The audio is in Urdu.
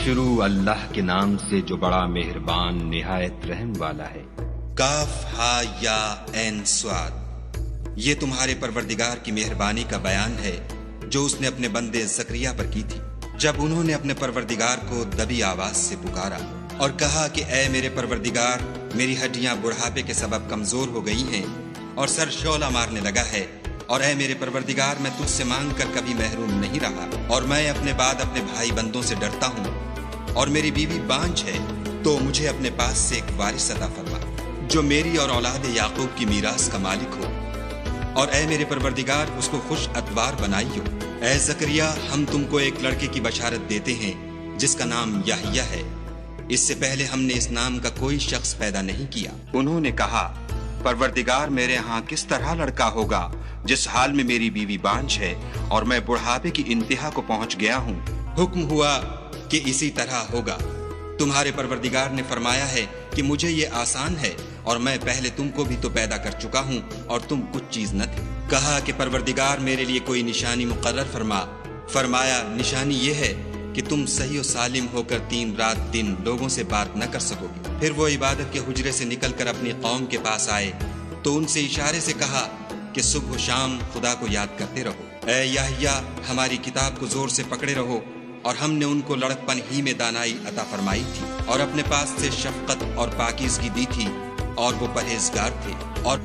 شروع اللہ کے نام سے جو بڑا مہربان نہایت رحم والا ہے۔ کاف ہا یا عین صاد، یہ تمہارے پروردگار کی مہربانی کا بیان ہے جو اس نے اپنے بندے زکریا پر کی تھی، جب انہوں نے اپنے پروردگار کو دبی آواز سے پکارا اور کہا کہ اے میرے پروردگار، میری ہڈیاں بڑھاپے کے سبب کمزور ہو گئی ہیں اور سر شعلہ مارنے لگا ہے، اور اے میرے پروردگار، میں تجھ سے مانگ کر کبھی محروم نہیں رہا، اور میں اپنے بعد اپنے بھائی بندوں سے ڈرتا ہوں، اور میری بیوی بانجھ ہے، تو مجھے اپنے پاس سے ایک وارث عطا فرما جو میری اور اولاد یعقوب کی میراث کا مالک ہو، اور اے میرے پروردگار اس کو خوش اتوار بنائیو۔ اے زکریا، ہم تم کو ایک لڑکے کی بشارت دیتے ہیں جس کا نام یحییٰ ہے، اس سے پہلے ہم نے اس نام کا کوئی شخص پیدا نہیں کیا۔ انہوں نے کہا، پروردگار، میرے ہاں کس طرح لڑکا ہوگا جس حال میں میری بیوی بانجھ ہے اور میں بڑھاپے کی انتہا کو پہنچ گیا ہوں؟ حکم ہوا کہ اسی طرح ہوگا۔ تمہارے پروردگار نے فرمایا ہے کہ مجھے یہ آسان ہے، اور میں پہلے تم کو بھی تو پیدا کر چکا ہوں اور تم کچھ چیز نہ تھی۔ کہا کہ پروردگار میرے لیے کوئی نشانی مقرر فرما۔ فرمایا، نشانی یہ ہے کہ تم صحیح و سالم ہو کر 3 رات دن لوگوں سے بات نہ کر سکو گے۔ پھر وہ عبادت کے حجرے سے نکل کر اپنی قوم کے پاس آئے تو ان سے اشارے سے کہا کہ صبح و شام خدا کو یاد کرتے رہو۔ اے یحییٰ، ہماری کتاب کو زور سے پکڑے رہو، اور ہم نے ان کو لڑکپن ہی میں دانائی عطا فرمائی تھی اور اپنے پاس سے شفقت اور پاکیزگی دی تھی، اور وہ پرہیزگار تھے اور